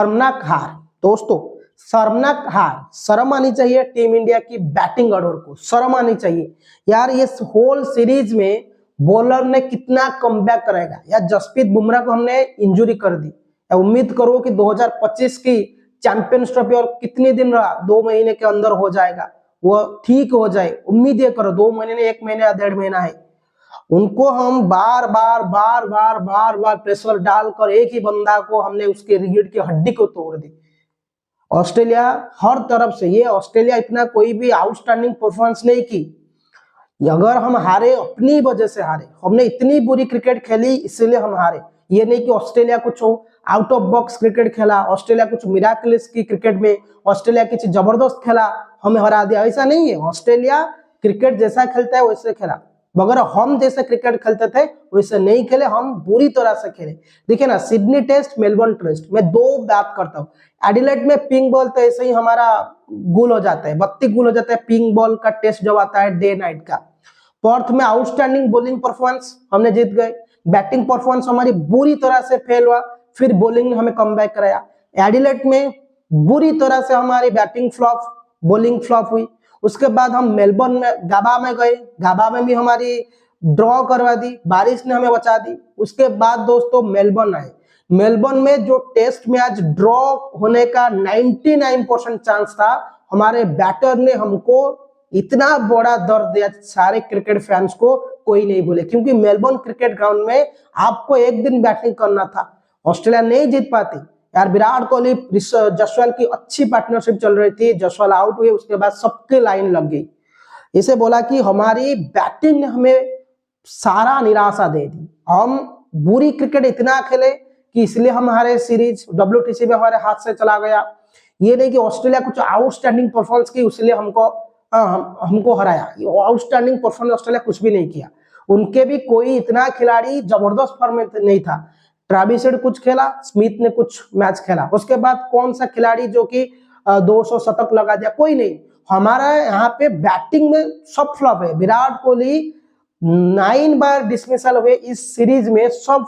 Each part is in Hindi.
शर्मनाक हार दोस्तों, शर्मनाक हार। शर्म आनी चाहिए टीम इंडिया की बैटिंग ऑर्डर को, शर्म आनी चाहिए यार। ये होल सीरीज में बॉलर ने कितना कमबैक करेगा यार। जसप्रीत बुमराह को हमने इंजरी कर दी, उम्मीद करो कि 2025 की चैंपियंस ट्रॉफी और कितने दिन रहा, 2 महीने के अंदर हो जाएगा, वो ठीक हो जाए। उम्मीद ये करो 2 महीने, 1 महीने या 1.5 महीना है। उनको हम बार बार प्रेशर डालकर एक ही बंदा को हमने उसके रीढ़ की हड्डी को तोड़ दी। ऑस्ट्रेलिया हर तरफ से, ये ऑस्ट्रेलिया इतना कोई भी आउटस्टैंडिंग परफॉर्मेंस नहीं की। अगर हम हारे अपनी वजह से हारे, हमने इतनी बुरी क्रिकेट खेली इसलिए हम हारे। ये नहीं कि ऑस्ट्रेलिया कुछ आउट ऑफ बॉक्स क्रिकेट खेला, ऑस्ट्रेलिया कुछ मिराकल्स की क्रिकेट में, ऑस्ट्रेलिया कुछ जबरदस्त खेला हमें हरा दिया, ऐसा नहीं है। ऑस्ट्रेलिया क्रिकेट जैसा खेलता है वैसे खेला, मगर हम जैसे क्रिकेट खेलते थे वैसे नहीं खेले, हम बुरी तरह से खेले। देखिए ना, सिडनी टेस्ट, मेलबर्न टेस्ट में 2 बात करता हूँ। एडिलेड में पिंक बॉल तो ऐसे ही हमारा गुल हो जाता है, 32 गुल हो जाता है पिंक बॉल का टेस्ट जब आता है डे नाइट का। पर्थ में आउटस्टैंडिंग बॉलिंग परफॉर्मेंस, हमने जीत गए। बैटिंग परफॉर्मेंस हमारी बुरी तरह से फेल हुआ, फिर बॉलिंग ने हमें कमबैक कराया। एडिलेड में बुरी तरह से हमारी बैटिंग फ्लॉप, बॉलिंग फ्लॉप हुई। उसके बाद हम मेलबर्न में गाबा में गए, गाबा में भी हमारी ड्रॉ करवा दी, बारिश ने हमें बचा दी। उसके बाद दोस्तों मेलबर्न आए, मेलबर्न में जो टेस्ट मैच ड्रॉ होने का 99% चांस था, हमारे बैटर ने हमको इतना बड़ा दर्द दिया, सारे क्रिकेट फैंस को कोई नहीं भूले। क्योंकि मेलबर्न क्रिकेट ग्राउंड में आपको एक दिन बैटिंग करना था, ऑस्ट्रेलिया नहीं जीत पाती यार। विराट कोहली जसवाल की अच्छी पार्टनरशिप चल रही थी, जसवाल आउट हुए, उसके बाद सबके लाइन लग गई। इसे बोला कि हमारी बैटिंग ने हमें सारा निराशा दे दी। हम बुरी क्रिकेट इतना खेले कि इसलिए हमारे सीरीज WTC में हमारे हाथ से चला गया। ये नहीं कि ऑस्ट्रेलिया कुछ आउटस्टैंडिंग परफॉर्मेंस की इसलिए हमको हराया। आउटस्टैंडिंग परफॉर्मेंस ऑस्ट्रेलिया कुछ भी नहीं किया। उनके भी कोई इतना खिलाड़ी जबरदस्त फॉर्म में नहीं था। ट्रेविस हेड कुछ खेला, स्मिथ ने कुछ मैच खेला, उसके बाद कौन सा खिलाड़ी जो कि 200 शतक लगा दिया, कोई नहीं। हमारा यहाँ पे बैटिंग में सब फ्लॉप है। विराट कोहली 9 बार डिसमिसल हुए इस सीरीज में, सब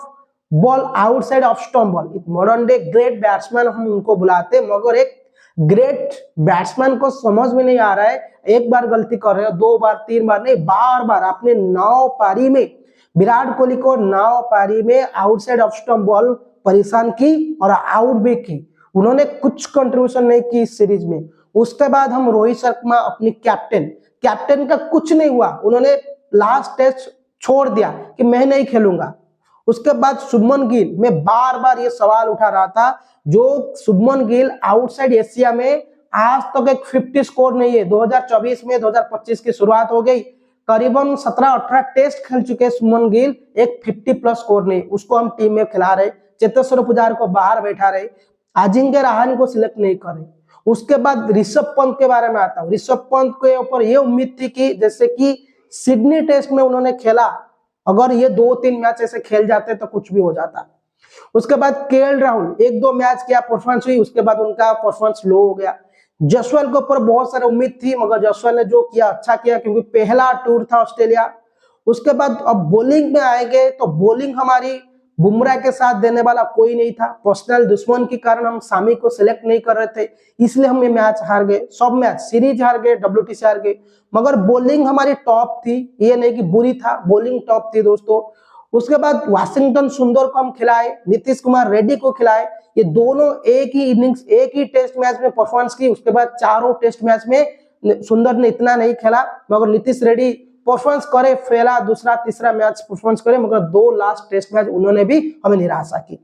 ball outside off stump ball. Modern day great batsman हम उनको बुलाते, मगर एक ग्रेट बैट्समैन को समझ में नहीं आ रहा है। एक बार गलती कर रहे हो, 2 बार 3 बार नहीं, बार बार आपने 9 पारी में, विराट कोहली को 9 पारी में आउटसाइड ऑफ स्टंप बॉल परेशान की और आउट भी की। उन्होंने कुछ कंट्रीब्यूशन नहीं की इस सीरीज में। उसके बाद हम रोहित शर्मा अपनी कैप्टन का कुछ नहीं हुआ, उन्होंने लास्ट टेस्ट छोड़ दिया कि मैं नहीं खेलूंगा। उसके बाद शुभमन गिल, मैं बार बार ये सवाल उठा रहा था, जो शुभमन गिल आउटसाइड एशिया में आज तक एक 50 स्कोर नहीं है। 2024 में 2025 की शुरुआत हो गई, करीबन 17-18 टेस्ट खेल चुके शुभमन गिल, एक 50+ स्कोर नहीं। उसको हम टीम में खिला रहे, चेतेश्वर पुजारा को बाहर बैठा रहे, अजिंक्य रहाणे को सिलेक्ट नहीं करे। उसके बाद ऋषभ पंत के बारे में आता हूँ। ऋषभ पंत के ऊपर ये उम्मीद थी कि जैसे कि सिडनी टेस्ट में उन्होंने खेला, अगर ये 2-3 मैच ऐसे खेल जाते तो कुछ भी हो जाता। उसके बाद केएल राहुल 1-2 मैच किया, परफॉर्मेंस हुई, उसके बाद उनका परफॉर्मेंस लो हो गया। जसवाल के ऊपर बहुत सारी उम्मीद थी, मगर जसवाल ने जो किया अच्छा किया, क्योंकि पहला टूर था ऑस्ट्रेलिया। उसके बाद अब बॉलिंग में आएंगे तो बॉलिंग हमारी बुमराह के साथ देने वाला कोई नहीं था। पर्सनल दुश्मन के कारण हम सामी को सिलेक्ट नहीं कर रहे थे, इसलिए हम ये मैच हार गए, सब मैच, सीरीज हार गए, WTC हार गए। मगर बॉलिंग हमारी टॉप थी, ये नहीं कि बुरी था, बॉलिंग टॉप थी दोस्तों। उसके बाद वाशिंगटन सुंदर को हम खिलाए, नीतीश कुमार रेड्डी को खिलाए। ये दोनों एक ही इनिंग्स, एक ही टेस्ट मैच में परफॉर्मेंस की। उसके बाद चारों टेस्ट मैच में सुंदर ने इतना नहीं खेला, मगर नीतीश रेड्डी परफॉर्मेंस करे, पहला दूसरा तीसरा मैच परफॉर्मेंस करे, मगर 2 लास्ट टेस्ट मैच उन्होंने भी हमें निराशा की।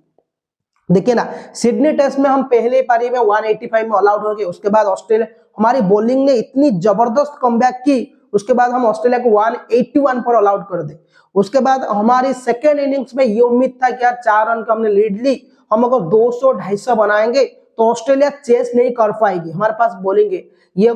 देखिए ना, सिडनी टेस्ट में हम पहले पारी में 185 में ऑल आउट हो गए। उसके बाद ऑस्ट्रेलिया, हमारी बॉलिंग ने इतनी जबरदस्त कमबैक की, उसके बाद हम ऑस्ट्रेलिया को 181 पर ऑल आउट कर दे। उसके बाद हमारी सेकेंड इनिंग्स में ये उम्मीद था कि यार 4 रन का हमने लीड ली, हम अगर 200-250 बनाएंगे तो ऑस्ट्रेलिया चेस नहीं कर पाएगी, हमारे पास बॉलिंग है। ये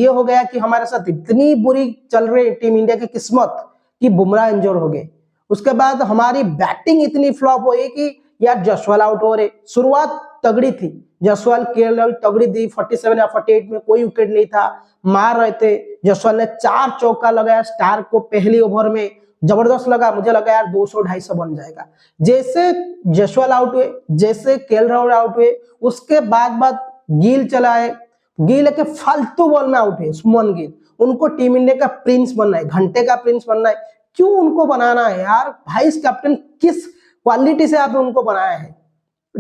हो गया कि हमारे साथ इतनी बुरी चल रही टीम इंडिया की किस्मत कि बुमराह इंजर हो गए। उसके बाद हमारी बैटिंग इतनी फ्लॉप हुई कि यार जसवाल आउट हो रहे। शुरुआत तगड़ी थी, जसवाल केएल तगड़ी दी, 47 या 48 में कोई विकेट नहीं था, मार रहे थे। जसवाल ने 4 चौका लगाया स्टार को पहली ओवर में, जबरदस्त लगा, मुझे लगा यार 200-250 बन जाएगा। जैसे जयसवाल आउट हुए, जैसे केएल राहुल आउट हुए, उसके बाद गिल चला है, गिल के फालतू बॉल में आउट है सुमन गिल। उनको टीम इंडिया का प्रिंस बनना है, घंटे का प्रिंस बनना है, क्यों उनको बनाना है यार? वाइस कैप्टन किस क्वालिटी से आपने उनको बनाया है?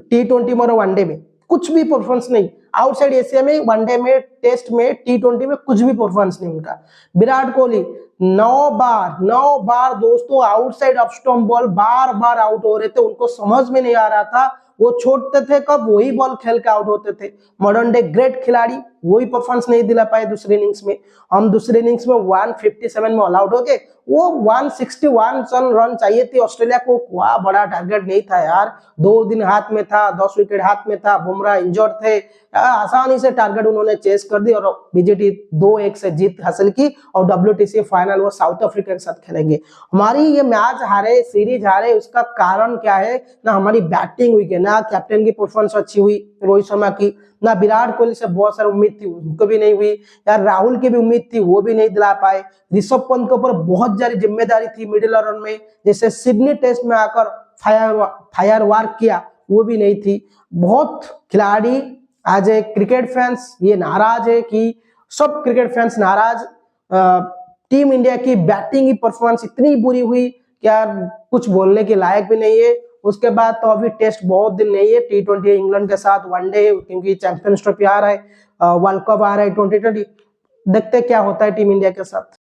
T20 में और वनडे में कुछ भी परफॉर्मेंस नहीं, आउटसाइड एशिया में, वनडे में, टेस्ट में, T20 में कुछ भी परफॉर्मेंस नहीं उनका। विराट कोहली 9 बार दोस्तों आउटसाइड ऑफ स्टंप बॉल बार आउट हो रहे थे, उनको समझ में नहीं आ रहा था वो छोड़ते थे कब, वही बॉल खेल के आउट होते थे। मॉडर्न डे ग्रेट खिलाड़ी वही परफॉर्मेंस नहीं दिला पाए दूसरे इनिंग्स में। हम दूसरे इनिंग्स में 157 में ऑल आउट हो गए, वो 161 रन चाहिए थी ऑस्ट्रेलिया को, वह बड़ा टारगेट नहीं था यार। 2 दिन हाथ में था, 10 विकेट हाथ में था, बुमराह इंजर्ड थे, आसानी से टारगेट उन्होंने चेस कर दी और बीजेटी 2-1 से जीत हासिल की और WTC फाइनल वो साउथ अफ्रीका के साथ खेलेंगे। हमारी ये मैच हारे, सीरीज हारे, उसका कारण क्या है? ना हमारी बैटिंग हुई है, ना कैप्टन की परफॉर्मेंस अच्छी हुई रोहित शर्मा की, ना विराट कोहली से बहुत सारी उम्मीद थी उनको भी नहीं हुई यार, राहुल की भी उम्मीद थी वो भी नहीं दिला पाए। ऋषभ पंत के ऊपर बहुत सारी जिम्मेदारी थी मिडिल ऑर्डर में, जैसे सिडनी टेस्ट में आकर फायर वार किया वो भी नहीं थी। बहुत खिलाड़ी आज क्रिकेट फैंस ये नाराज है कि सब क्रिकेट फैंस नाराज, टीम इंडिया की बैटिंग की परफॉर्मेंस इतनी बुरी हुई कि यार कुछ बोलने के लायक भी नहीं है। उसके बाद तो अभी टेस्ट बहुत दिन नहीं है, T20 इंग्लैंड के साथ, वनडे क्योंकि चैंपियंस ट्रॉफी आ रहा है, वर्ल्ड कप आ रहा है 2020, देखते क्या होता है टीम इंडिया के साथ।